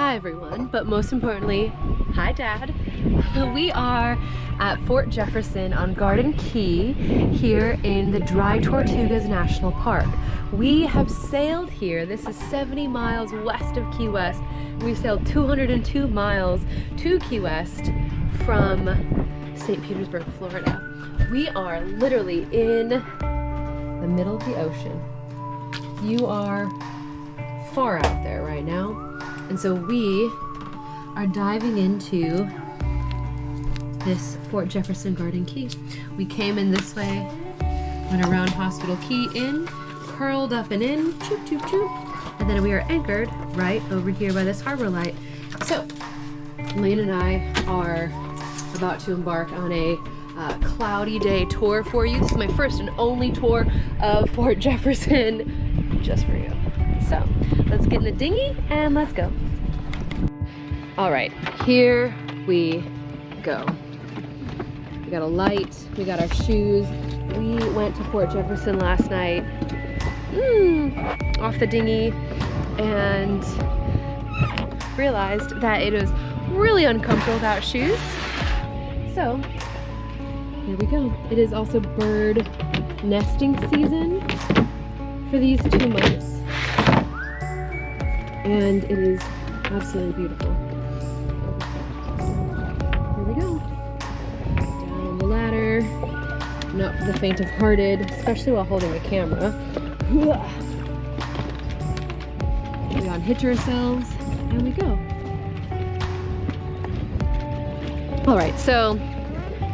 hi everyone, but most importantly, hi Dad. We are at Fort Jefferson on Garden Key here in the dry Tortugas National Park. We have sailed here. This is 70 miles west of Key West. We sailed 202 miles to Key West from St. Petersburg, Florida. We are literally in the middle of the ocean. You are far out there right now. And so we are diving into this Fort Jefferson Garden Key. We came in this way, went around Hospital Key in, curled up and in, choop, choop, choop. And then we are anchored right over here by this harbor light. So, Laine and I are about to embark on a cloudy day tour for you. This is my first and only tour of Fort Jefferson, just for you. So, let's get in the dinghy and let's go. All right, here we go. We got a light, we got our shoes. We went to Fort Jefferson last night, off the dinghy, and realized that it was really uncomfortable without shoes. So, here we go. It is also bird nesting season for these 2 months. And it is absolutely beautiful. Here we go. Down the ladder. Not for the faint of hearted, especially while holding the camera. We unhitch ourselves and we go. All right, so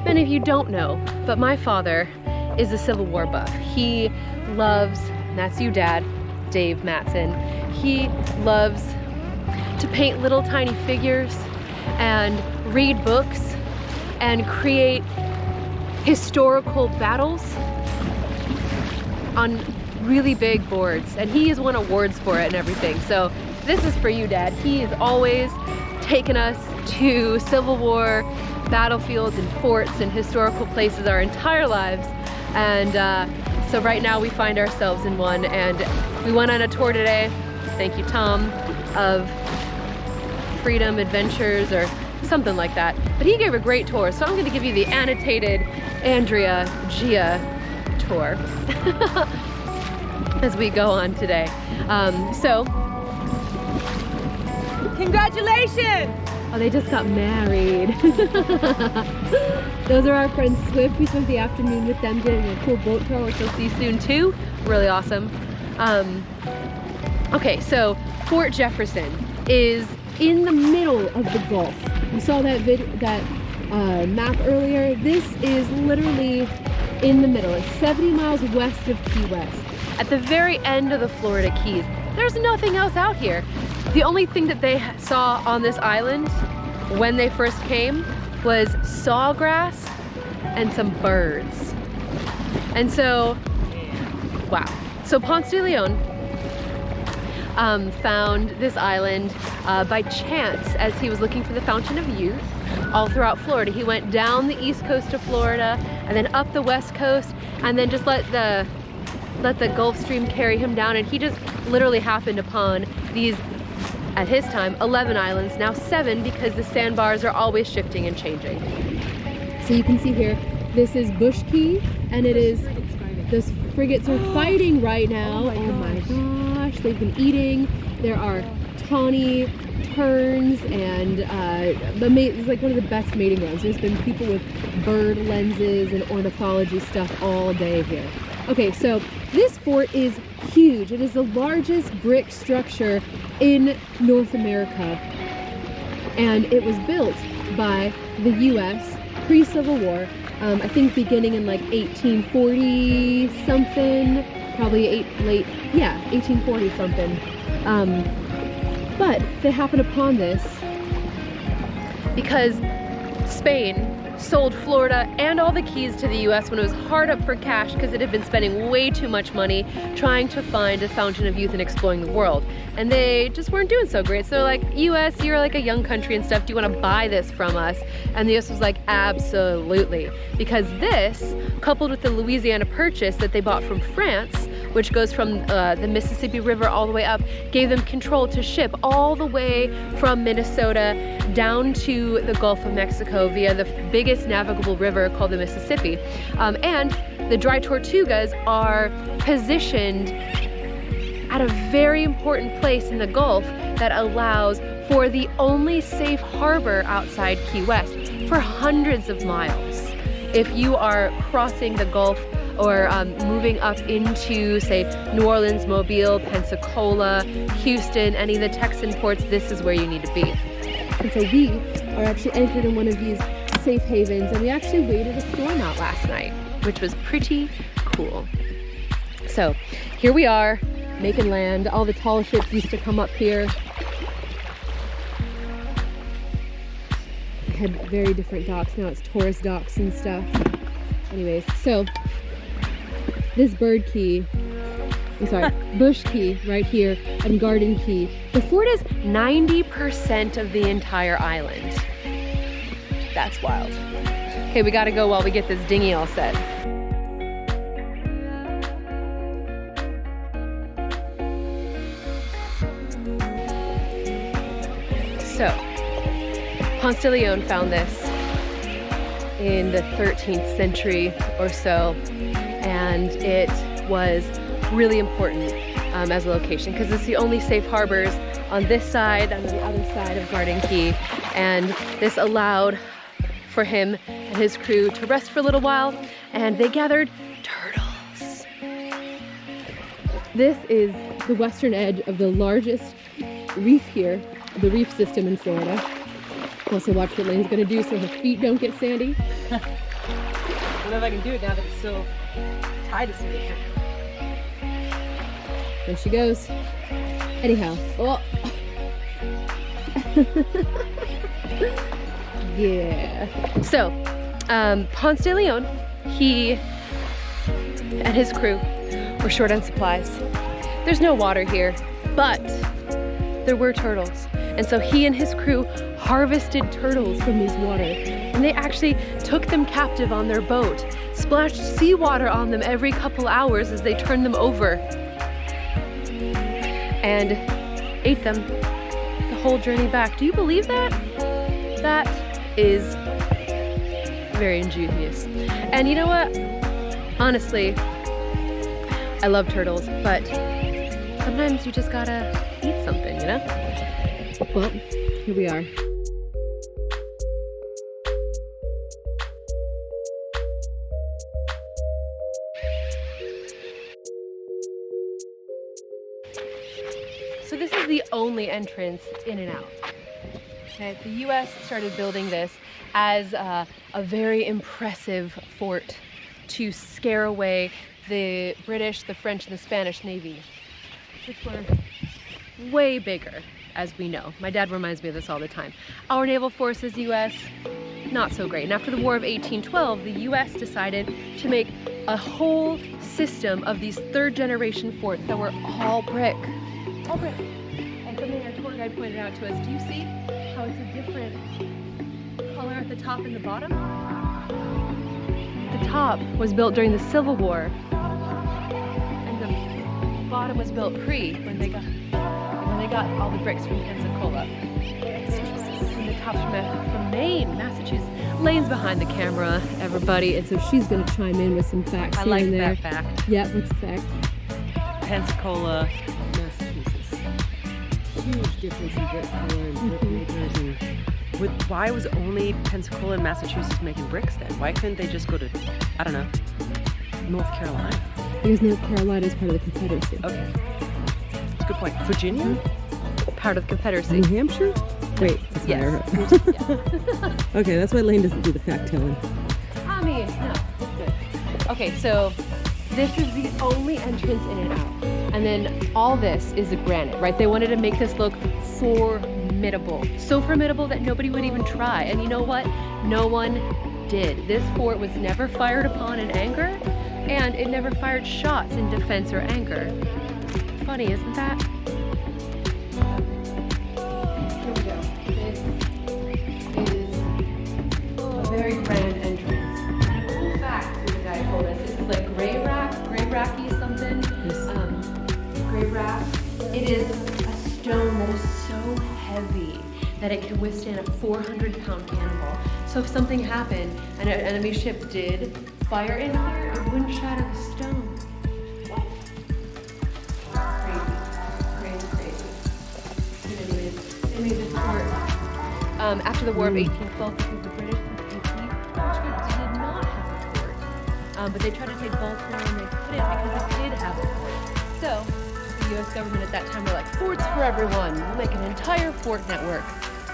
many of you don't know, but my father is a Civil War buff. He loves, and that's you, Dad, Dave Matson. He loves to paint little tiny figures and read books and create historical battles on really big boards. And he has won awards for it and everything. So this is for you, Dad. He has always taken us to Civil War battlefields and forts and historical places our entire lives. And so right now we find ourselves in one, and we went on a tour today. Thank you, Thom, of Freedom Adventures or something like that. But he gave a great tour, so I'm going to give you the annotated Andrea Gaea tour as we go on today. So, congratulations! Oh, they just got married. Those are our friends Swift. We spent the afternoon with them doing a cool boat tour, which you'll see soon too. Really awesome. Okay, so Fort Jefferson is in the middle of the Gulf. You saw that map earlier. This is literally in the middle. It's 70 miles west of Key West, at the very end of the Florida Keys. There's nothing else out here. The only thing that they saw on this island when they first came was sawgrass and some birds. And so, wow. So Ponce de Leon found this island by chance as he was looking for the Fountain of Youth all throughout Florida. He went down the east coast of Florida and then up the west coast, and then just let the Gulf Stream carry him down, and he just literally happened upon these, at his time, 11 islands, now 7 because the sandbars are always shifting and changing. So you can see here, this is Bush Key, and it is, those frigates are fighting right now. Oh my gosh, they've been eating. There are tawny terns, and it's like one of the best mating grounds. There's been people with bird lenses and ornithology stuff all day here. Okay, so this fort is huge. It is the largest brick structure in North America, and it was built by the U.S. pre-Civil War. I think beginning in like 1840 something, probably 1840 something. But they happened upon this because Spain sold Florida and all the keys to the US when it was hard up for cash because it had been spending way too much money trying to find a fountain of youth and exploring the world. And they just weren't doing so great. So like, US, you're like a young country and stuff, do you want to buy this from us? And the US was like, absolutely. Because this, coupled with the Louisiana Purchase that they bought from France, which goes from the Mississippi River all the way up, gave them control to ship all the way from Minnesota down to the Gulf of Mexico via the biggest navigable river called the Mississippi. And the dry Tortugas are positioned at a very important place in the Gulf that allows for the only safe harbor outside Key West for hundreds of miles. If you are crossing the Gulf or moving up into, say, New Orleans, Mobile, Pensacola, Houston, any of the Texan ports, this is where you need to be. And so we are actually anchored in one of these safe havens, and we actually waited a storm out last night, which was pretty cool. So here we are, making land. All the tall ships used to come up here. Had very different docks. Now it's tourist docks and stuff. Anyways, so this bird key, I'm sorry, bush key right here and garden key. The fort is 90% of the entire island. That's wild. Okay, we gotta go while we get this dinghy all set. So, Ponce de Leon found this in the 13th century or so, and it was really important as a location because it's the only safe harbors on this side, on the other side of Garden Key, and this allowed for him and his crew to rest for a little while, and they gathered turtles. This is the western edge of the largest reef here, the reef system in Florida. Also watch what Laine's gonna do so her feet don't get sandy. I don't know if I can do it now that it's still tied to something. There she goes. Anyhow, oh. Yeah. So, Ponce de Leon, he and his crew were short on supplies. There's no water here, but there were turtles. And so he and his crew harvested turtles from these water. And they actually took them captive on their boat, splashed seawater on them every couple hours as they turned them over, and ate them the whole journey back. Do you believe that? That is very ingenious. And you know what? Honestly, I love turtles, but sometimes you just gotta eat something, you know? Well, here we are. So this is the only entrance in and out. Okay, the US started building this as a very impressive fort to scare away the British, the French, and the Spanish Navy, which were way bigger, as we know. My dad reminds me of this all the time. Our naval forces, US, not so great. And after the War of 1812, the US decided to make a whole system of these third-generation forts that were all brick. All brick. And something our tour guide pointed out to us, do you see how it's a different color at the top and the bottom? The top was built during the Civil War, and the bottom was built when they got all the bricks from Pensacola. And the top's from Maine, Massachusetts. Laine's behind the camera, everybody, and so she's going to chime in with some facts here and there. I like that fact. Yeah, what's the fact? Pensacola, Massachusetts. Huge difference in brick color and brick makers. And why was only Pensacola and Massachusetts making bricks then? Why couldn't they just go to, I don't know, North Carolina? Because North Carolina is part of the Confederacy. Okay. That's a good point. Virginia? Part of the Confederacy. New Hampshire? Wait, that's Yes. yeah. Okay, that's why Laine doesn't do the fact telling. I mean, no, it's good. Okay, so this is the only entrance in and out. And then all this is a granite, right? They wanted to make this look formidable. So formidable that nobody would even try. And you know what? No one did. This fort was never fired upon in anger, and it never fired shots in defense or anger. Funny, isn't that? Here we go. This is a very grand entrance. And a cool fact the guy told us, this is like gray racky something. It is a stone that is so heavy that it can withstand a 400-pound cannonball. So if something happened and an enemy ship did fire in here, it wouldn't shatter the stone. Crazy. And anyways, they made this fort after the War of 1812 because the British took AP, which did not have a fort. But they tried to take Baltimore and they couldn't because it did have a fort. So the U.S. government at that time were like, forts for everyone. We'll make an entire fort network.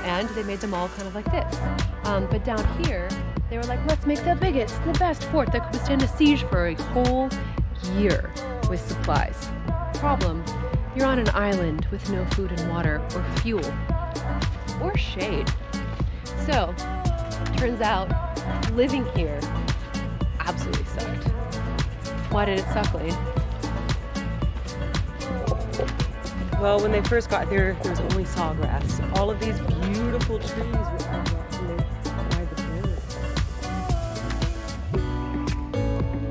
And they made them all kind of like this. But down here, they were like, let's make the biggest, the best fort that could withstand a siege for a whole year with supplies. Problem, you're on an island with no food and water or fuel or shade. So, turns out, living here absolutely sucked. Why did it suck, Laine? Well, when they first got there, there was only sawgrass. All of these beautiful trees were all by the birds.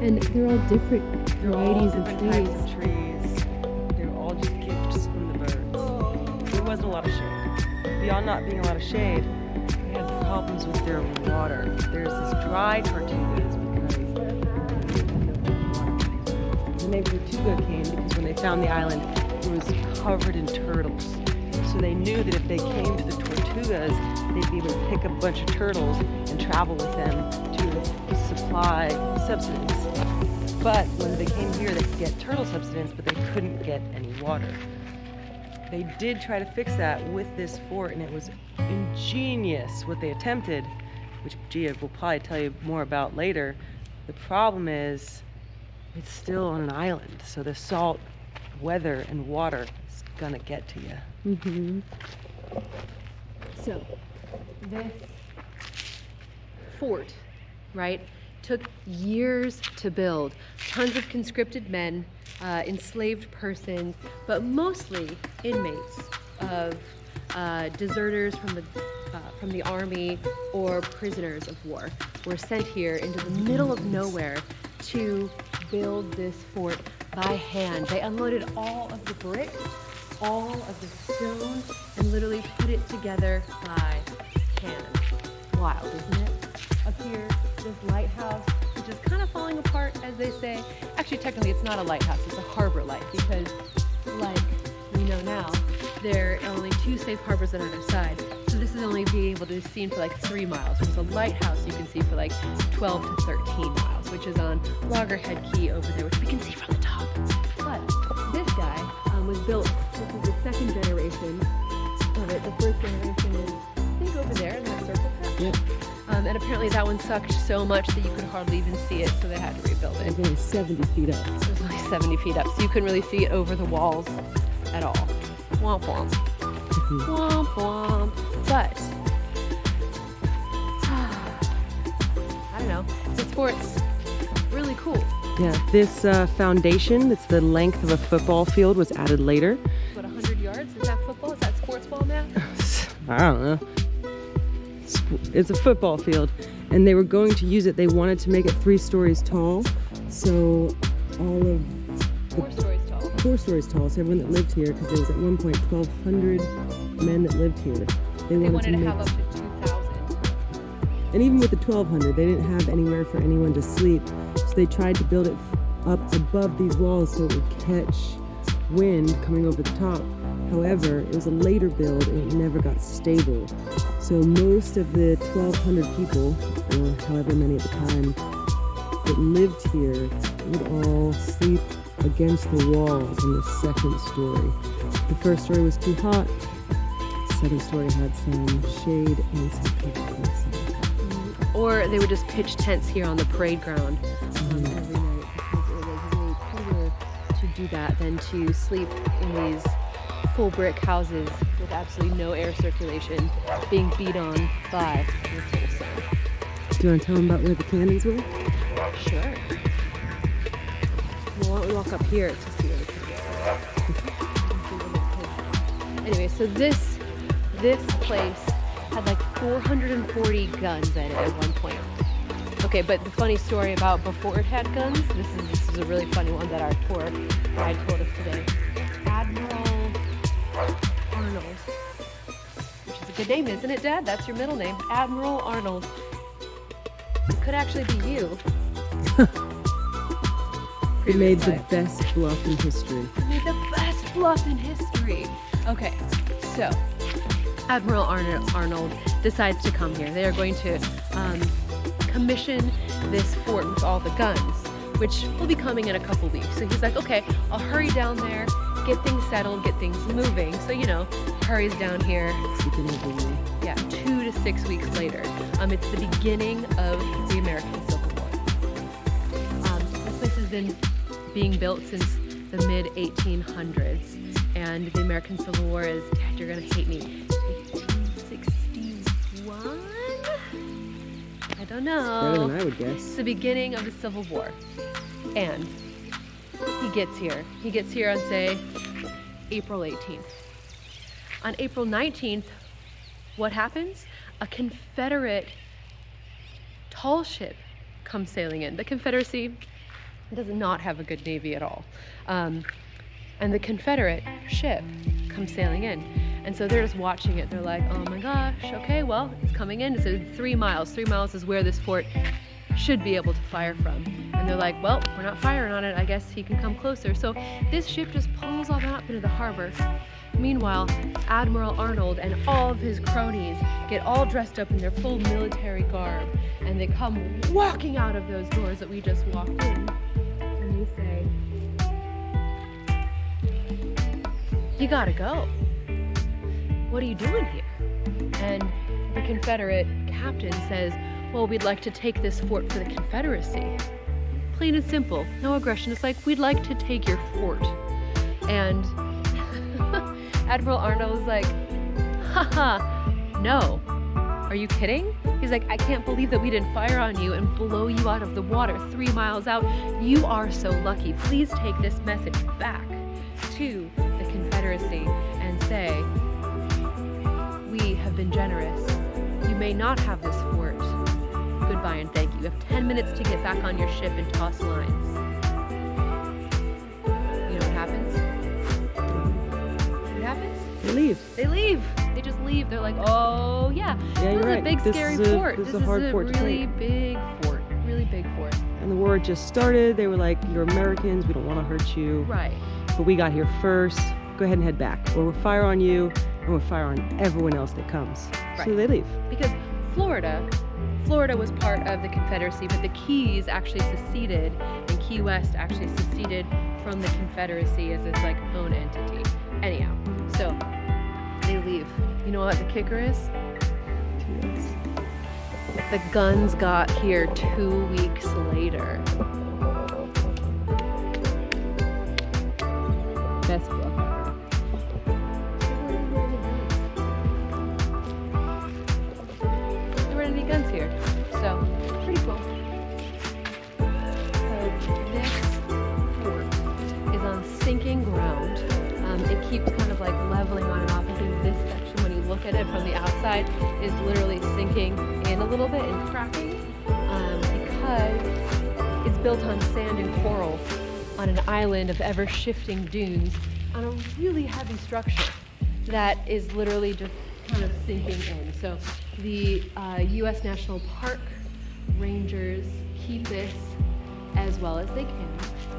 And they're all different varieties of Different types of trees. They're all just gifts from the birds. There wasn't a lot of shade. Beyond not being a lot of shade, they had problems with their water. There's this dry tortugas because when the Tortuga came, because when they found the island, it was covered in turtles. So they knew that if they came to the Tortugas, they'd be able to pick a bunch of turtles and travel with them to supply subsistence. But when they came here, they could get turtle subsistence, but they couldn't get any water. They did try to fix that with this fort, and it was ingenious what they attempted, which Gaea will probably tell you more about later. The problem is, it's still on an island, so the salt weather and water is gonna get to you. Mm-hmm. So, this fort, right, took years to build. Tons of conscripted men, enslaved persons, but mostly inmates of deserters from the army or prisoners of war were sent here into the middle of nowhere to build this fort by hand. They unloaded all of the bricks, all of the stone, and literally put it together by hand. Wild, isn't it? Up here, this lighthouse, which is kind of falling apart, as they say. Actually, technically, it's not a lighthouse, it's a harbor light, because, like we know now, there are only 2 safe harbors on either side. So this is only being able to be seen for like 3 miles. There's a lighthouse you can see for like 12 to 13 miles, which is on Loggerhead Key over there, which we can see from the top. But this guy was built, this is the second generation of it. The first generation is, I think, over there in that circle patch. Yep. And apparently that one sucked so much that you could hardly even see it, so they had to rebuild it. It's only 70 feet up. It was only 70 feet up, so you couldn't really see it over the walls at all. Womp womp. Womp womp. But, I don't know, this fort's really cool. Yeah, this foundation, that's the length of a football field, was added later. What, 100 yards? Is that football? Is that sports ball now? I don't know. It's a football field, and they were going to use it. They wanted to make it 3 stories tall, so all of 4 stories tall. 4 stories tall. So everyone that lived here, because there was at one point 1,200 men that lived here. They wanted to have up to 2,000. And even with the 1,200, they didn't have anywhere for anyone to sleep. So they tried to build it up above these walls so it would catch wind coming over the top. However, it was a later build and it never got stable. So most of the 1,200 people, or however many at the time, that lived here would all sleep against the walls in the second story. The first story was too hot. The second story had some shade and some people inside. Or they would just pitch tents here on the parade ground every night, because it was really cooler to do that than to sleep in these full brick houses with absolutely no air circulation, being beat on by the full sun. Do you want to tell them about where the cannons were? Sure. Well, why don't we walk up here to see where the cannons are. Anyway, so this place had like 440 guns in it at one point. Okay, but the funny story about before it had guns, this is a really funny one that our tour guide told us today. Admiral Arnold, which is a good name, isn't it, Dad? That's your middle name, Admiral Arnold. It could actually be you. He made the best bluff in history. Made the best bluff in history. Okay, so Admiral Arnold decides to come here. They are going to commission this fort with all the guns, which will be coming in a couple weeks. So he's like, okay, I'll hurry down there, get things settled, get things moving. So, you know, hurries down here. Yeah, 2 to 6 weeks later. It's the beginning of the American Civil War. This place has been being built since the mid-1800s, and the American Civil War is, Dad, you're gonna hate me, 1861? I don't know. Better than I would guess. It's the beginning of the Civil War. And he gets here. He gets here on, say, April 18th. On April 19th, what happens? A Confederate tall ship comes sailing in. The Confederacy does not have a good navy at all. And the Confederate ship comes sailing in. And so they're just watching it. They're like, oh my gosh, okay, well, it's coming in. It's 3 miles. 3 miles is where this fort should be able to fire from. And they're like, well, we're not firing on it. I guess he can come closer. So this ship just pulls on up into the harbor. Meanwhile, Admiral Arnold and all of his cronies get all dressed up in their full military garb. And they come walking out of those doors that we just walked in. And they say, you gotta go. What are you doing here? And the Confederate captain says, well, we'd like to take this fort for the Confederacy. Plain and simple, no aggression. It's like, we'd like to take your fort. And Admiral Arnold was like, haha, no. Are you kidding? He's like, I can't believe that we didn't fire on you and blow you out of the water 3 miles out. You are so lucky. Please take this message back to the Confederacy and say, we have been generous. You may not have this fort. Goodbye and thank you. You have 10 minutes to get back on your ship and toss lines. You know what happens? What happens? They leave. They leave. They just leave. They're like, oh yeah, Yeah, this is you're a right. big This scary is a- fort. this This is a hard fort to really take. big fort. Really big fort. And the war had just started. They were like, you're Americans. We don't want to hurt you. Right. But we got here first. Go ahead and head back. Or we'll fire on you, and we'll fire on everyone else that comes. So Right. they leave. Because Florida was part of the Confederacy, but the Keys actually seceded, and Key West actually seceded from the Confederacy as its like own entity. Anyhow, so they leave. You know what the kicker is? 2 weeks. The guns got here 2 weeks later. Best bluff ever. There weren't any guns here, so pretty cool. So this fort is on sinking ground. It keeps kind of like leveling on and off. I think this section, when you look at it from the outside, is literally sinking in a little bit and cracking because it's built on sand and coral on an island of ever-shifting dunes on a really heavy structure that is literally just kind of sinking in. So the U.S. National Park rangers keep this as well as they can,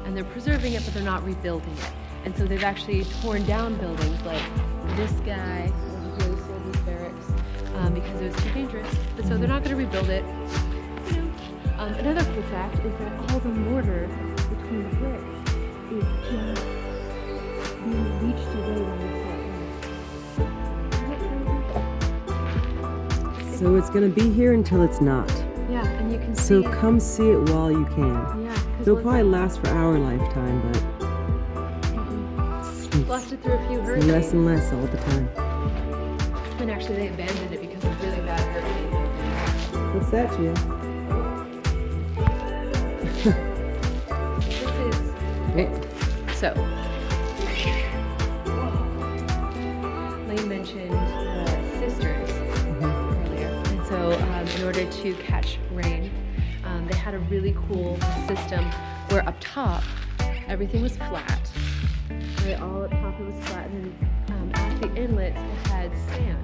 and they're preserving it, but they're not rebuilding it. And so they've actually torn down buildings like this guy, really sold these barracks because it was too dangerous. But so they're not going to rebuild it. You know. Another cool fact is that all the mortar between the bricks is just being leached away when you start. So it's going to be here until it's not. Yeah, and you can see. So come see it while you can. Yeah. 'cause It'll once probably last for our lifetime, but it lasted through a few it's hurricanes. less and less all the time. And actually, they abandoned it because of really bad hurricanes. What's that, Gia? This is okay. So, Laine mentioned the cisterns earlier, and so in order to catch rain, they had a really cool system where up top everything was flat. Right, all up top it was flat, and then at the inlets that had sand.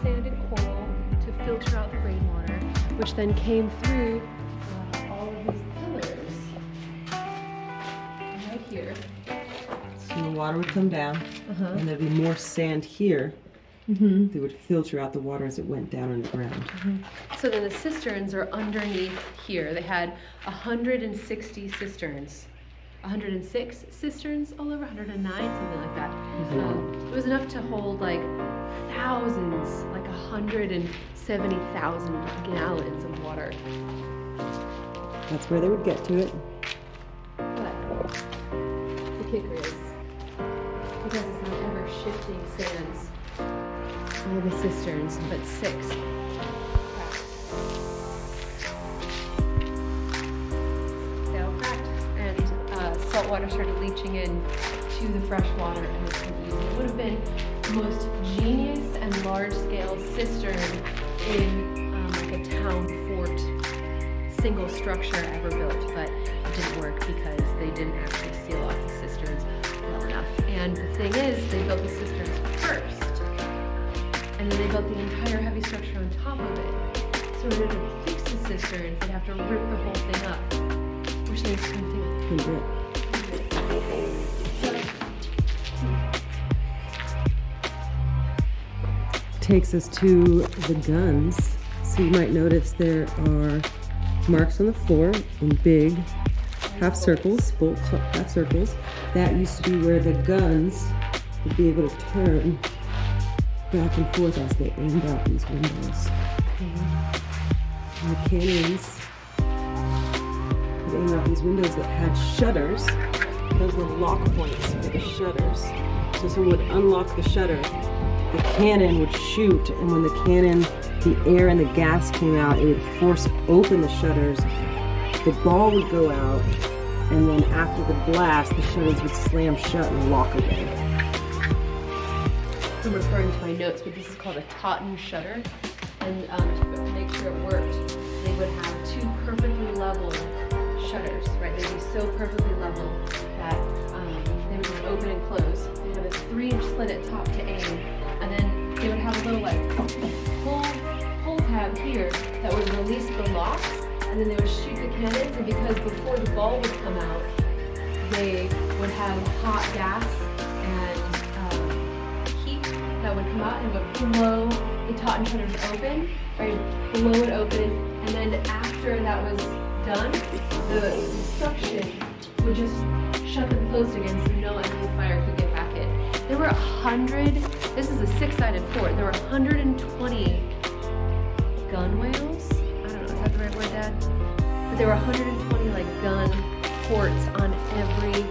Sand and coral to filter out the rainwater, which then came through all of these pillars right here. So the water would come down, and there'd be more sand here. They would filter out the water as it went down in the ground. So then the cisterns are underneath here. They had 160 cisterns. 106 cisterns all over, 109, something like that. It was enough to hold like thousands, like 170,000 gallons of water. That's where they would get to it. But the kicker is, because it's not ever shifting sands, all the cisterns, but 6. They all cracked, and salt water started leaching in to the fresh water, and it would have been the most genius and large-scale cistern in like a town fort single structure ever built, but it didn't work because they didn't actually seal off the cisterns well enough. And the thing is, they built the cisterns first, and then they built the entire heavy structure on top of it. So in order to fix the cisterns, they'd have to rip the whole thing up, which they couldn't do. Takes us to the guns. So you might notice there are marks on the floor in big half circles, bolts, half circles. That used to be where the guns would be able to turn back and forth as they aimed out these windows. And the cannons would aim out these windows that had shutters. Those were lock points for the shutters. So someone would unlock the shutter, the cannon would shoot, and when the cannon, the air and the gas came out, it would force open the shutters. The ball would go out, and then after the blast, the shutters would slam shut and lock again. I'm referring to my notes, but this is called a Totten shutter. And to make sure it worked, they would have 2 perfectly level shutters, right? They'd be so perfectly level that they would just open and close. They'd have a 3-inch slit at top to aim, and then they would have a little like pull tab here that would release the locks, and then they would shoot the cannons. And because before the ball would come out, they would have hot gas and heat that would come out and would blow the Totten shutters open, right? Blow it open, and then after that was done, the suction would just shut them closed again, so no enemy fire could get back in. There were 100. This is a 6-sided fort. There were 120 gun whales. I don't know, is that the right word, Dad? But there were 120 like gun ports on every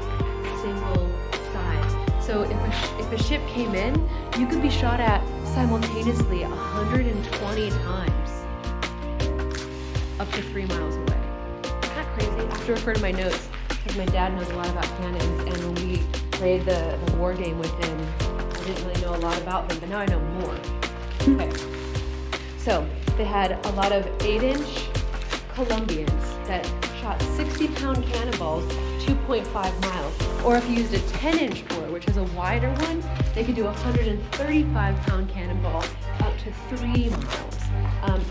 single side. So if a ship came in, you could be shot at simultaneously 120 times, up to 3 miles away. Isn't that crazy? I have to refer to my notes because my dad knows a lot about cannons, and when we played the war game with him, I didn't really know a lot about them, but now I know more. Okay. So they had a lot of 8-inch Columbians that shot 60-pound cannonballs 2.5 miles. Or if you used a 10-inch bore, which is a wider one, they could do a 135-pound cannonball up to 3 miles.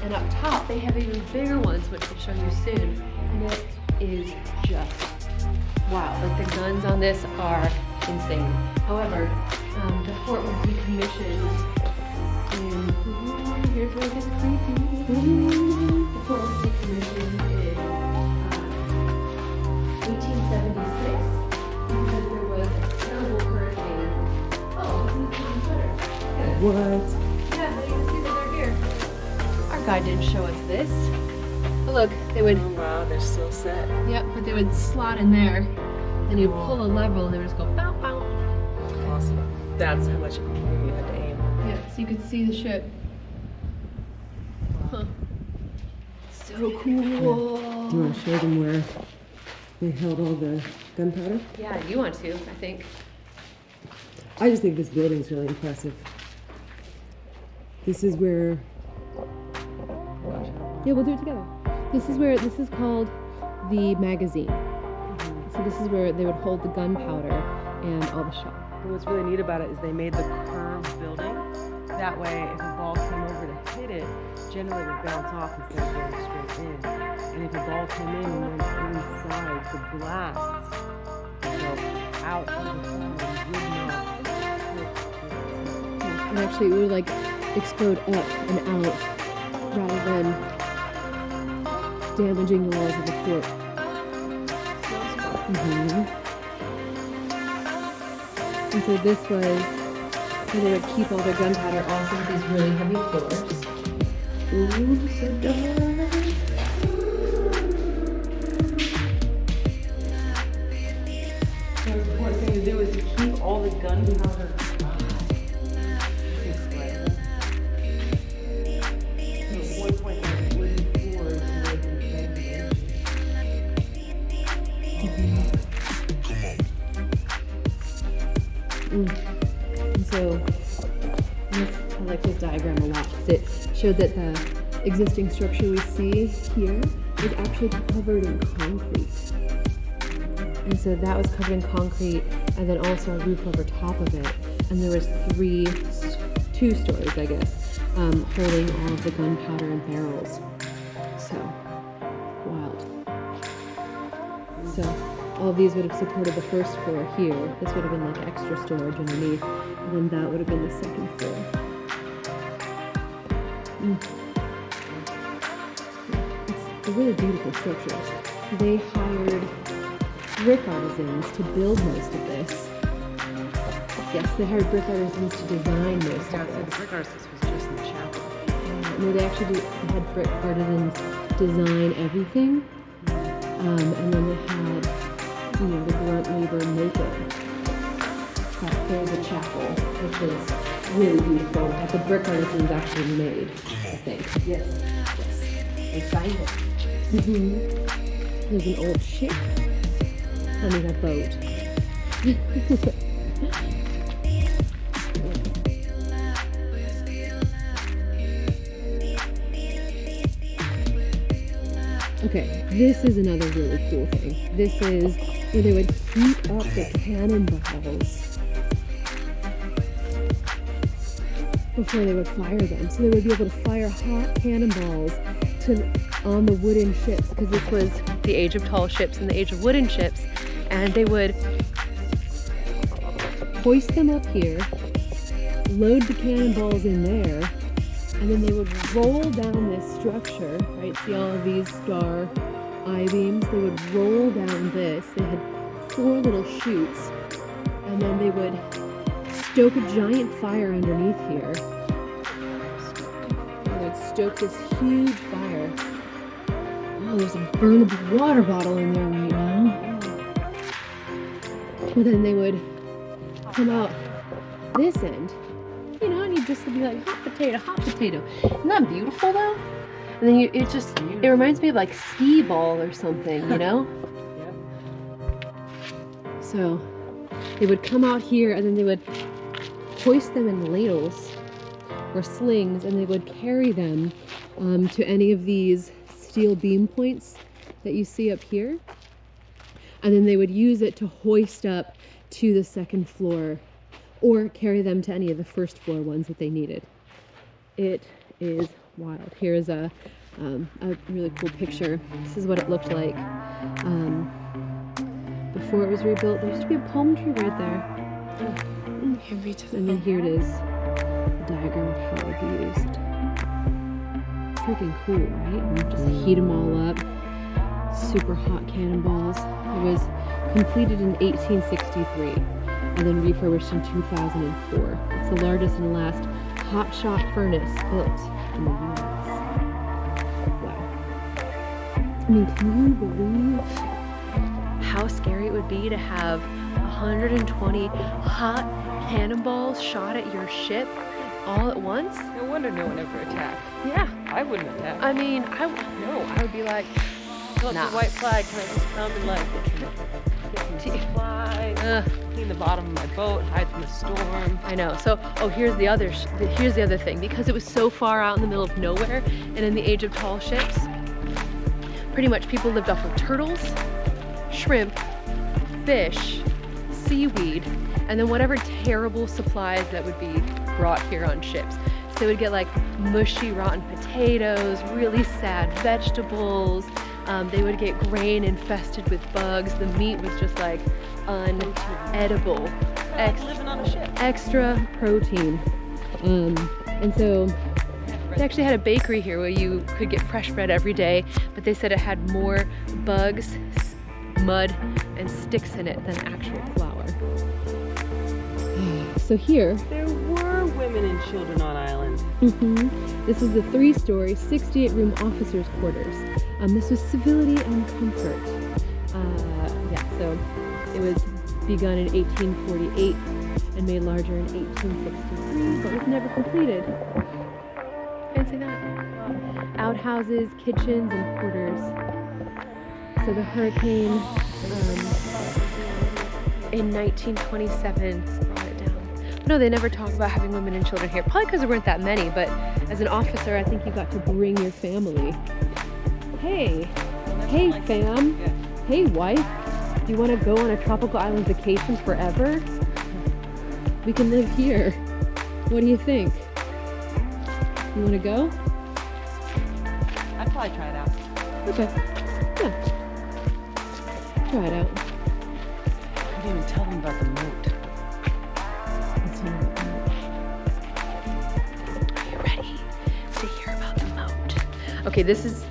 And up top, they have even bigger ones, which I'll show you soon. And it is just wow. Like the guns on this are insane. However, the fort was decommissioned in, here's where it gets creepy. The fort was decommissioned in 1876 because there was a terrible hurricane. Oh, it's in the Totten shutter. What? Yeah, you can see that they're here. Our guide didn't show us this. But look, they would. Oh wow, they're still set. Yep, but they would slot in there. Then you'd pull a lever and they would just go bow bow. Awesome. That's how much you had to aim. Yeah, so you could see the ship. Huh. So cool. Do you want to show them where they held all the gunpowder? Yeah, you want to, I think. I just think this building's really impressive. This is where... Yeah, we'll do it together. This is called the magazine. So this is where they would hold the gunpowder and all the shot. But what's really neat about it is they made the curved building. That way, if a ball came over to hit it, generally it would bounce off instead of going straight in. And if a ball came in and went inside, the blasts would go out of the side and would not hit. And actually, it would like explode up and out rather than damaging the walls of the fort. And so this was where they would keep all their gunpowder, also with these really heavy floors. Ooh, so dark. The important thing to do is to keep all the gunpowder. And so I like this diagram a lot because it showed that the existing structure we see here is actually covered in concrete. And so that was covered in concrete, and then also a roof over top of it. And there was two stories, I guess, holding all of the gunpowder and barrels. So wild. So all of these would have supported the first floor here. This would have been like extra storage underneath. And then that would have been the second floor. It's really beautiful structures. They hired brick artisans to build most of this. Yes, they hired brick artisans to design most of The this. brick artist was just in the chapel. No, they actually had brick artisans design everything. And then they had, the grunt labor maker. There's a chapel, which is really beautiful, that the brick artisans actually made, I think. Yes. They signed it. There's an old ship. I mean, a boat. Okay, this is another really cool thing. This is where they would heat up the cannonballs before they would fire them. So they would be able to fire hot cannonballs on the wooden ships, because this was the age of tall ships and the age of wooden ships. And they would hoist them up here, load the cannonballs in there, and then they would roll down this structure, right? See all of these star I-beams? They would roll down this. They had 4 little chutes, and then they would stoke a giant fire underneath here. They would stoke this huge fire. Oh, there's a burnable water bottle in there right now. But then they would come out this end, and you'd just be like, hot potato, hot potato. Isn't that beautiful though? And then it reminds me of like skee ball or something, Yep. So they would come out here, and then they would hoist them in ladles or slings, and they would carry them to any of these steel beam points that you see up here. And then they would use it to hoist up to the second floor, or carry them to any of the first floor ones that they needed. It is wild. Here's a really cool picture. This is what it looked like before it was rebuilt. There used to be a palm tree right there. And then here it is, a diagram of how it would be used. Freaking cool, right? And just heat them all up. Super hot cannonballs. It was completed in 1863 and then refurbished in 2004. It's the largest and last hot shot furnace built in the US. Wow. I mean, can you believe how scary it would be to have 120 hot cannonballs shot at your ship all at once? No wonder no one ever attacked. Yeah. I wouldn't attack. I mean, I would be like, Look, the white flag, can I just come and like get some supplies, clean the bottom of my boat, hide from the storm? I know. So, here's the other thing. Because it was so far out in the middle of nowhere, and in the age of tall ships, pretty much people lived off of turtles, shrimp, fish, seaweed and then whatever terrible supplies that would be brought here on ships. So they would get like mushy, rotten potatoes, really sad vegetables. They would get grain infested with bugs. The meat was just like unedible. Living on a ship. Extra protein. And so they actually had a bakery here where you could get fresh bread every day, but they said it had more bugs, mud, and sticks in it than actual flour. So here, There were women and children on island. this is the 3-story, 68-room officers' quarters. This was civility and comfort. So it was begun in 1848 and made larger in 1863, but was never completed. Fancy that. Outhouses, kitchens, and quarters. So the hurricane in 1927 brought it down. But no, they never talk about having women and children here. Probably because there weren't that many, but as an officer, I think you got to bring your family. Hey, fam. Yeah. Hey, wife. Do you want to go on a tropical island vacation forever? We can live here. What do you think? You want to go? I'd probably try it out. Okay. Yeah. Try it out. I didn't even tell them about the moat. Let's hear about the moat. Are you ready to hear about the moat? Okay, this is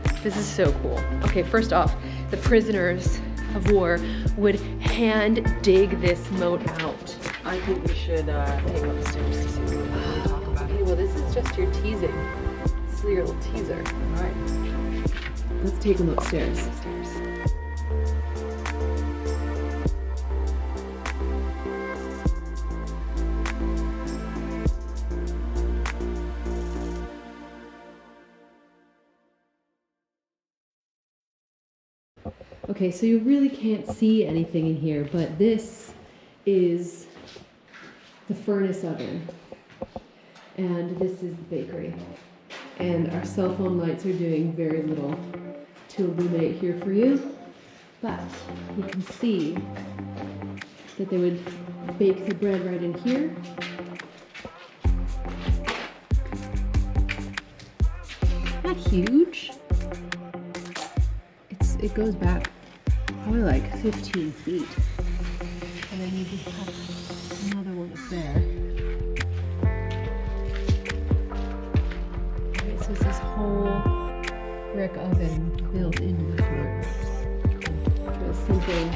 so cool. Okay, first off, the prisoners of war would hand dig this moat out. I think we should take upstairs to see what we can talk about. Okay, well this is just your teasing. This is your little teaser. All right. Let's take them upstairs. Okay, so you really can't see anything in here, but this is the furnace oven, and this is the bakery. And our cell phone lights are doing very little to illuminate here for you, but you can see that they would bake the bread right in here. Not huge. It goes back probably like 15 feet. And then you just have another one up there. Okay, so it's this whole brick oven built into the fort. It was something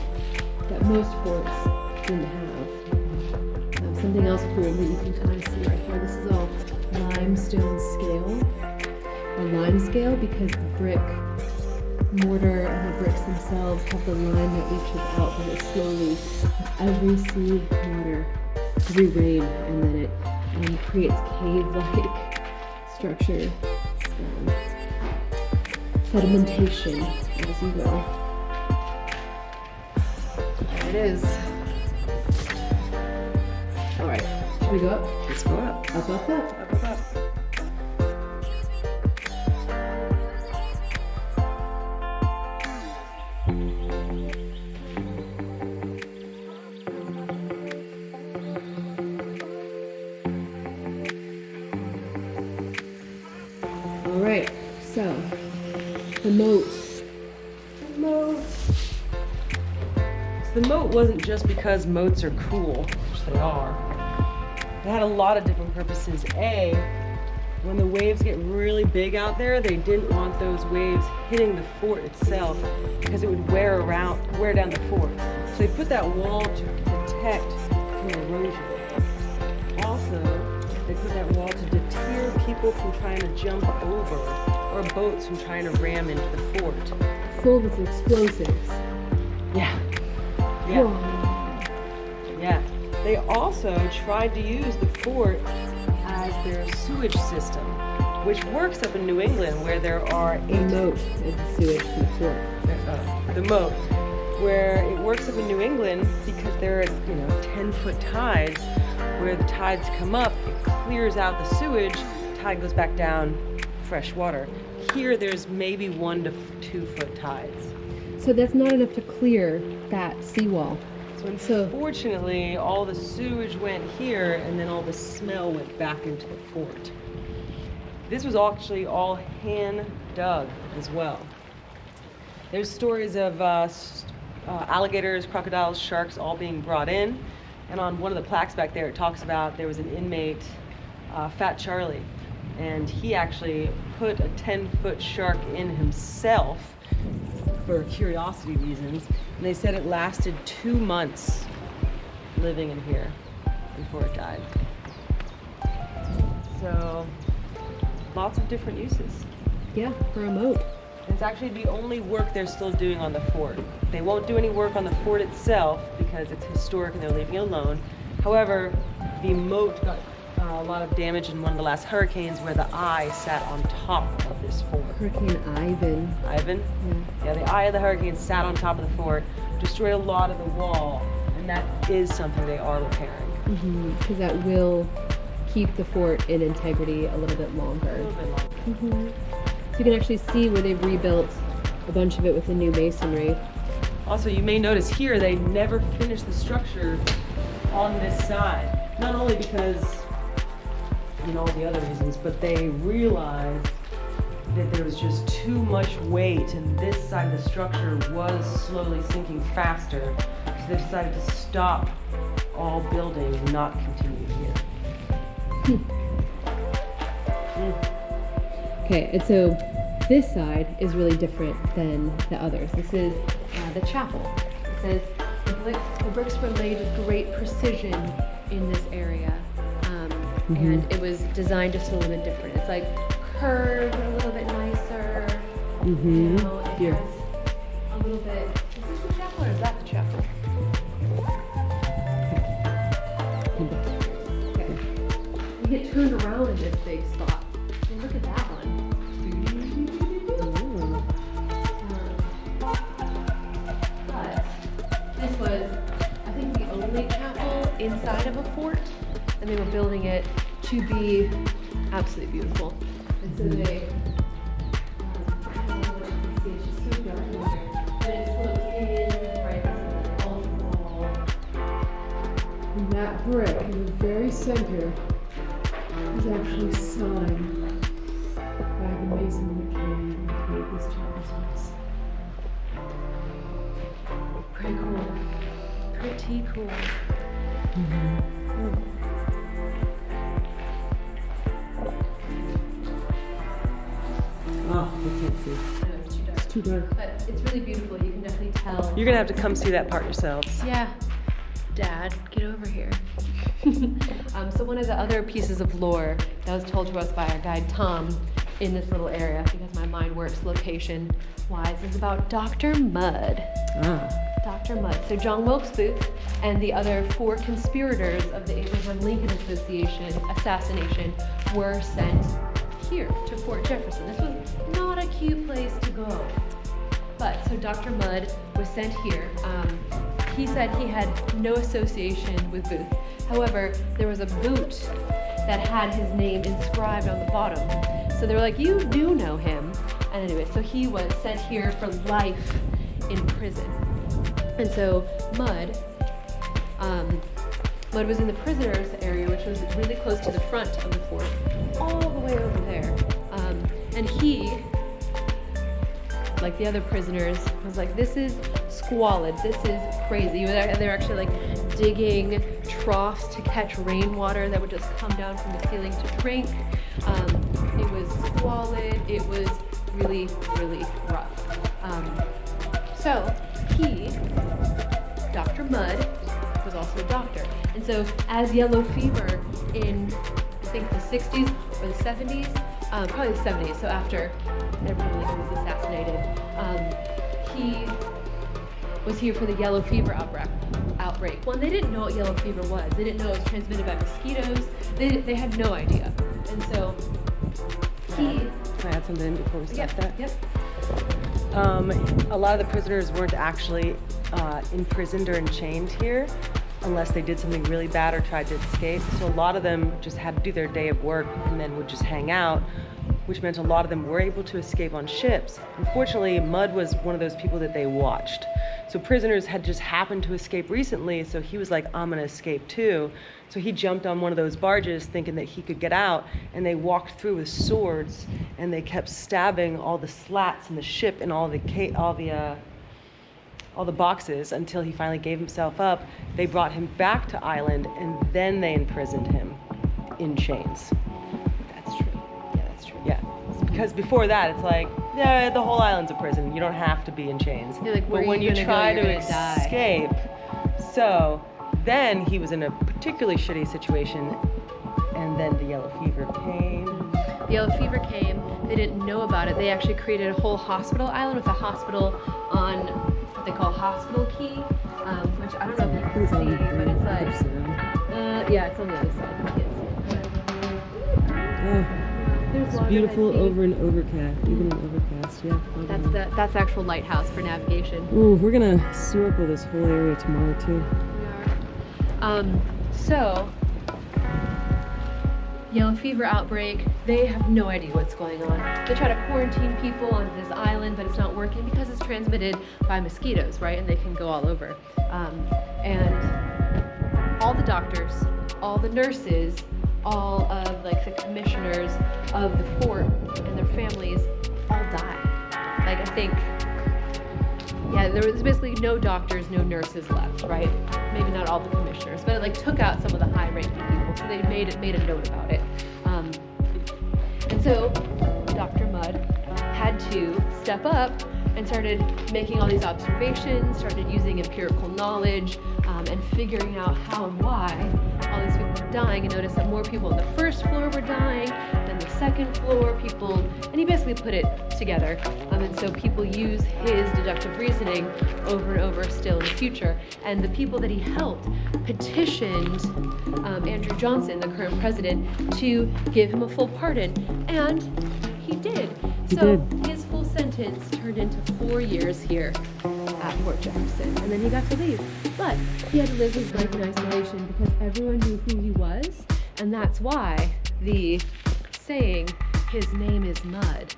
that most forts didn't have. Something else cool that you can kind of see right here. This is all limestone scale, or lime scale, because the brick mortar and the bricks themselves have the line that reaches out, but it slowly, every sea water, every rain, and then it creates cave-like structure, sedimentation, as you will. There it is. All right, should we go up? Let's go up. Up, up, up. Up, up, up. All right, so the moat. The moat. So the moat wasn't just because moats are cool, which they are. It had a lot of different purposes. A, when the waves get really big out there, they didn't want those waves hitting the fort itself because it would wear down the fort. So they put that wall to protect from erosion. Also, they put that wall to deter people from trying to jump over, or boats from trying to ram into the fort. Full with explosives. Yeah. Yeah. They also tried to use the fort as their sewage system, which works up in New England, where there are The moat is the sewage for the fort. the moat, where it works up in New England because there are 10-foot tides. Where the tides come up, it clears out the sewage, tide goes back down, fresh water. Here there's maybe 1 to 2 foot tides. So that's not enough to clear that seawall. So unfortunately, all the sewage went here, and then all the smell went back into the fort. This was actually all hand dug as well. There's stories of alligators, crocodiles, sharks all being brought in. And on one of the plaques back there, it talks about there was an inmate, Fat Charlie, and he actually put a 10-foot shark in himself for curiosity reasons. And they said it lasted 2 months living in here before it died. So lots of different uses. Yeah, for a moat. It's actually the only work they're still doing on the fort. They won't do any work on the fort itself because it's historic and they're leaving it alone. However, the moat got a lot of damage in one of the last hurricanes where the eye sat on top of this fort. Hurricane Ivan. Ivan? Yeah, the eye of the hurricane sat on top of the fort, destroyed a lot of the wall, and that is something they are repairing. Because that will keep the fort in integrity a little bit longer. A little bit longer. You can actually see where they've rebuilt a bunch of it with the new masonry. Also, you may notice here they never finished the structure on this side. Not only because, all the other reasons, but they realized that there was just too much weight and this side of the structure was slowly sinking faster. So they decided to stop all building and not continue here. Okay, and so this side is really different than the others. This is the chapel. It says, the bricks were laid with great precision in this area. And it was designed just a little bit different. It's like curved a little bit nicer. It has a little bit. Is this the chapel or is that the chapel? Okay. We get turned around in this big spot. And look at that one. But this was, I think, the only chapel inside of a fort. And they were building it to be absolutely beautiful. And so they, I don't know what you can see, it's just so dark in there. But it slopes in right into the altar wall. And that brick in the very center is actually signed by the mason who came and created this chapel space. Pretty cool. Pretty cool. Oh, we can't see. I know it's too dark. It's too dark. But it's really beautiful. You can definitely tell. You're gonna have to come see that part yourselves. Yeah. Dad, get over here. So one of the other pieces of lore that was told to us by our guide Thom in this little area, because my mind works location-wise, is about Dr. Mudd. Dr. Mudd. So John Wilkes Booth and the other 4 conspirators of the Abraham Lincoln assassination were sent here to Fort Jefferson. This was not a cute place to go. But so Dr. Mudd was sent here. He said he had no association with Booth. However, there was a boot that had his name inscribed on the bottom. So they were like, you do know him. And anyway, so he was sent here for life in prison. And so Mudd was in the prisoners area, which was really close to the front of the fort, all the way over there. And he, like the other prisoners, was like, this is squalid, this is crazy. They were actually like digging troughs to catch rainwater that would just come down from the ceiling to drink. It was squalid, it was really, really rough. So he, Dr. Mudd, was also a doctor. And so as yellow fever in, I think, the 60s or the 70s, probably the 70s, so after Abraham Lincoln was assassinated, he was here for the yellow fever outbreak. Well, they didn't know what yellow fever was. They didn't know it was transmitted by mosquitoes. They had no idea. And so he... Can I add something before we start that? Yep. A lot of the prisoners weren't actually imprisoned or enchained here unless they did something really bad or tried to escape. So a lot of them just had to do their day of work and then would just hang out, which meant a lot of them were able to escape on ships. Unfortunately, Mudd was one of those people that they watched. So prisoners had just happened to escape recently, so he was like, I'm gonna escape too. So he jumped on one of those barges thinking that he could get out, and they walked through with swords, and they kept stabbing all the slats in the ship and all the boxes until he finally gave himself up. They brought him back to island, and then they imprisoned him in chains. That's true. Yeah, that's true. Yeah, because before that, it's like, yeah, the whole island's a prison. You don't have to be in chains. You're like, where but are when you you gonna try go? to You're gonna die. escape, so then he was in a particularly shitty situation, and then the yellow fever came. The yellow fever came. They didn't know about it. They actually created a whole hospital island with a hospital on what they call Hospital Key, which I don't know if you can see, but it's like, yeah, it's on the other side. You can't see it. Oh, There's it's water beautiful that over and overcast, even in overcast, yeah. That's the actual lighthouse for navigation. Ooh, we're gonna snorkel this whole area tomorrow too. We are. So, yellow fever outbreak, they have no idea what's going on. They try to quarantine people onto this island, but it's not working because it's transmitted by mosquitoes, right? And they can go all over. And all the doctors, all the nurses, all of like the commissioners of the fort and their families all die. Like, I think, yeah, there was basically no doctors, no nurses left, right? Maybe not all the commissioners, but it like took out some of the high-ranking people, so they made a note about it. And so Dr. Mudd had to step up and started making all these observations, started using empirical knowledge, and figuring out how and why all these people were dying, and noticed that more people on the first floor were dying than the second floor people, and he basically put it together. And so people use his deductive reasoning over and over still in the future. And the people that he helped petitioned Andrew Johnson, the current president, to give him a full pardon, and he did. His full sentence turned into 4 years here at Fort Jefferson, and then he got to leave. But he had to live his life in isolation because everyone knew who he was, and that's why the saying, "His name is Mud,"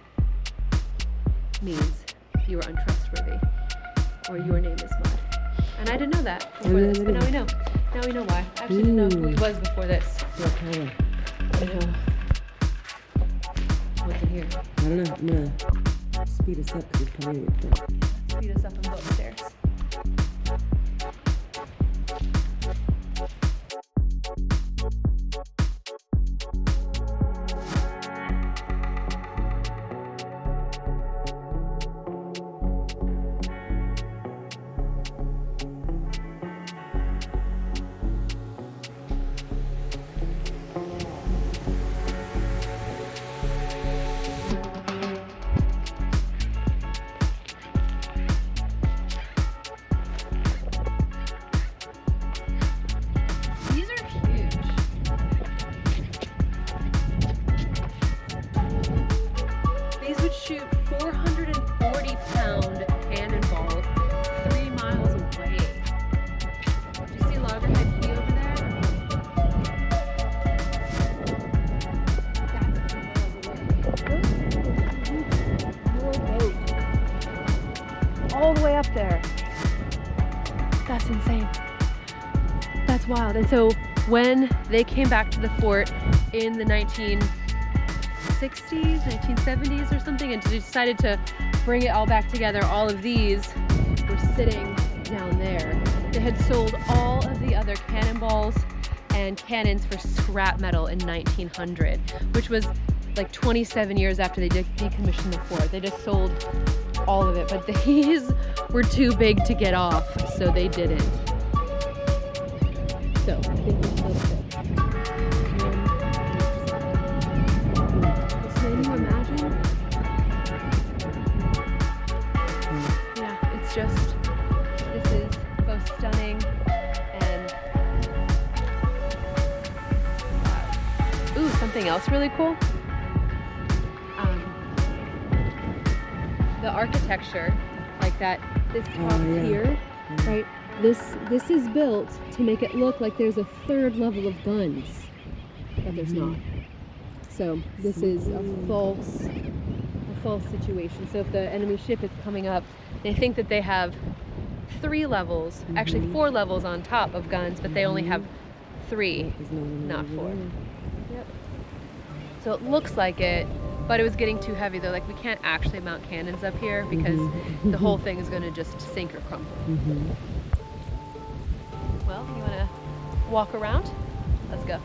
means you are untrustworthy, or your name is Mud. And I didn't know that before this, but now we know. Now we know why. I actually didn't know who he was before this. What color? I know. What's in here? I don't know. I'm gonna speed us up because it's probably Speed us up and go upstairs. Shoot 440-pound cannonball 3 miles away. Do you see Loggerhead Key over there? That's 3 miles away. Your boat. All the way up there. That's insane. That's wild. And so when they came back to the fort in the 1960s, 1970s or something, and decided to bring it all back together, all of these were sitting down there. They had sold all of the other cannonballs and cannons for scrap metal in 1900, which was like 27 years after they decommissioned the fort. They just sold all of it, but these were too big to get off, so they didn't. So I think we're still good. Can you imagine? Yeah, it's just, this is both stunning and wow. Ooh, something else really cool. The architecture, like that, this top here, right? This is built to make it look like there's a third level of guns, but there's not. So this is a false situation. So if the enemy ship is coming up, they think that they have 3 levels, actually 4 levels on top of guns, but they only have 3, not 4. Yep. So it looks like it, but it was getting too heavy though. Like we can't actually mount cannons up here because the whole thing is going to just sink or crumble. Well, you want to walk around? Let's go.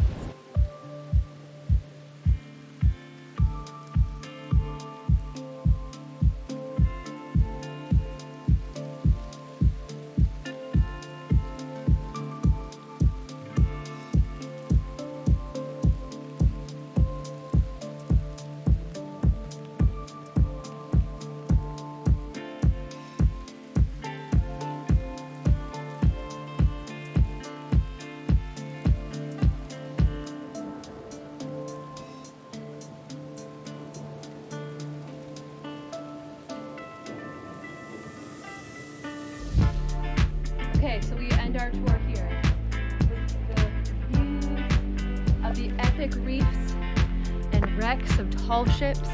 Okay, so we end our tour here with the views of the epic reefs and wrecks of tall ships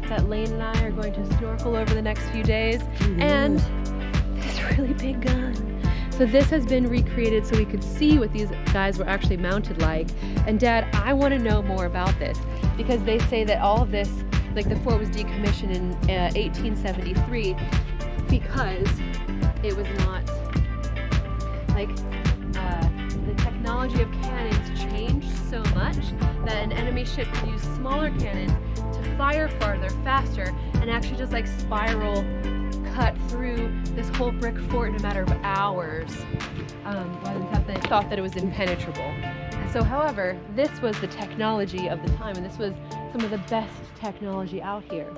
that Laine and I are going to snorkel over the next few days, and this really big gun. So this has been recreated so we could see what these guys were actually mounted like. And Dad, I want to know more about this because they say that all of this, like the fort was decommissioned in 1873 because it was not like the technology of cannons changed so much that an enemy ship could use smaller cannons to fire farther, faster, and actually just like spiral cut through this whole brick fort in a matter of hours. Rather than they thought that it was impenetrable. And so, however, this was the technology of the time, and this was some of the best technology out here.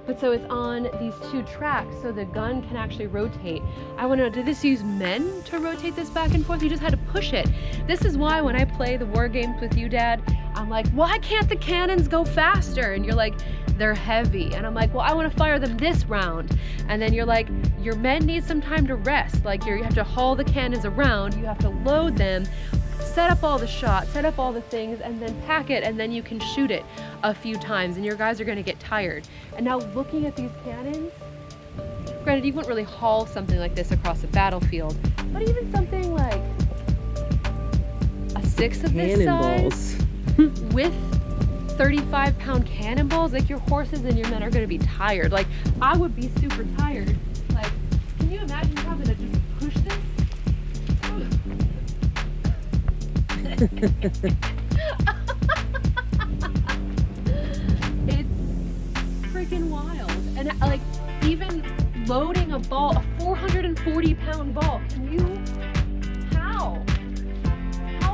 But so it's on these 2 tracks, so the gun can actually rotate. I want to know, did this use men to rotate this back and forth? You just had to push it. This is why when I play the war games with you, Dad, I'm like, why can't the cannons go faster? And you're like, they're heavy. And I'm like, well, I want to fire them this round. And then you're like, your men need some time to rest. Like you have to haul the cannons around, you have to load them, set up all the shots, set up all the things, and then pack it, and then you can shoot it a few times, and your guys are going to get tired. And now looking at these cannons, granted, you wouldn't really haul something like this across a battlefield, but even something like a 6 of this size with 35-pound cannonballs, like your horses and your men are going to be tired. Like I would be super tired. Like, can you imagine having to just push this? It's freaking wild. And like even loading a ball, a 440-pound ball, can you, how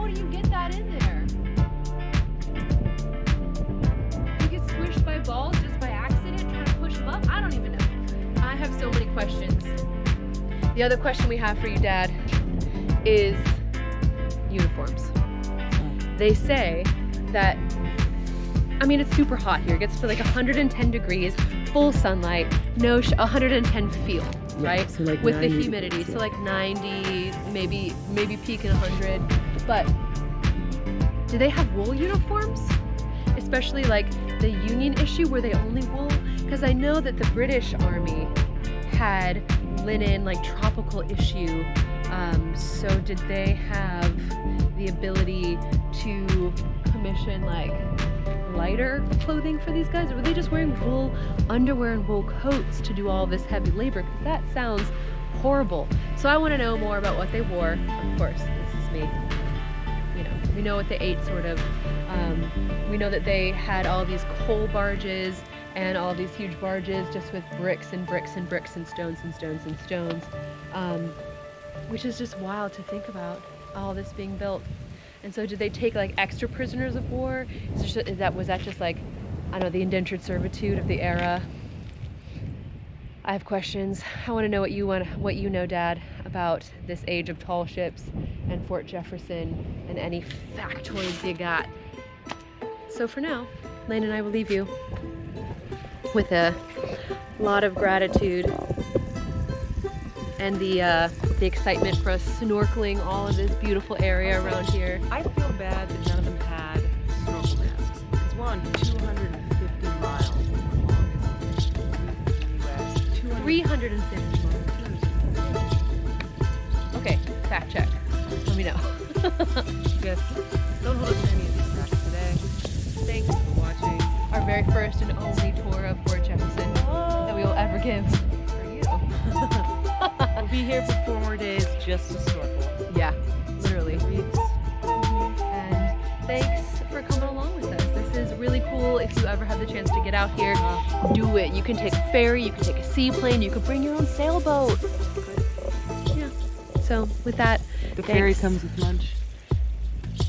do you get that in there? You get squished by balls just by accident trying to push them up? I don't even know. I have so many questions. The other question we have for you, Dad, is uniforms. They say that, I mean, it's super hot here. It gets to like 110 degrees, full sunlight, 110 feel, right? So like with 90, the humidity, yeah. So like 90, maybe peak at 100. But do they have wool uniforms? Especially like the Union issue where they only wool? Because I know that the British Army had linen, like tropical issue. So did they have the ability to commission like lighter clothing for these guys, or were they just wearing wool underwear and wool coats to do all this heavy labor? Because that sounds horrible. So I want to know more about what they wore. Of course, this is me. You know, we know what they ate, sort of. We know that they had all these coal barges and all these huge barges just with bricks and bricks and bricks and stones and stones and stones, which is just wild to think about, all this being built. And so did they take like extra prisoners of war? Was that just like, I don't know, the indentured servitude of the era? I have questions. I want to know what you know, Dad, about this age of tall ships and Fort Jefferson and any factoids you got. So for now, Laine and I will leave you with a lot of gratitude and the excitement for us snorkeling all of this beautiful area around here. I feel bad that none of them had snorkel masks. Because we're on 250 miles, the longest reef in the U.S. 350 miles. fact check. Let me know. Yes. Don't hold us to any of these facts today. Thanks for watching. Our very first and only tour of Fort Jefferson that we will ever give for you. We'll be here for 4 more days just to snorkel. Yeah, literally. Reefs. And thanks for coming along with us. This is really cool. If you ever have the chance to get out here, do it. You can take a ferry, you can take a seaplane, you can bring your own sailboat. Yeah. So with that, The thanks. ferry comes with lunch.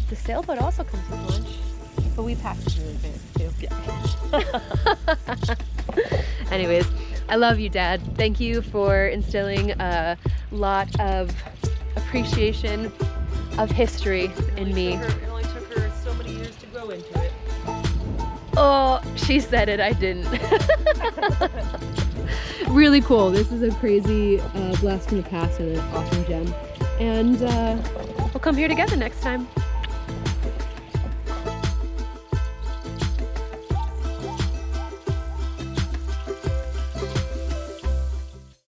The sailboat also comes with lunch, but we packed it in advance too. Yeah. Anyways, I love you, Dad. Thank you for instilling a lot of appreciation of history in me. It only took her so many years to grow into it. Oh, she said it, I didn't. Really cool. This is a crazy blast from the past and an awesome gem. And we'll come here together next time.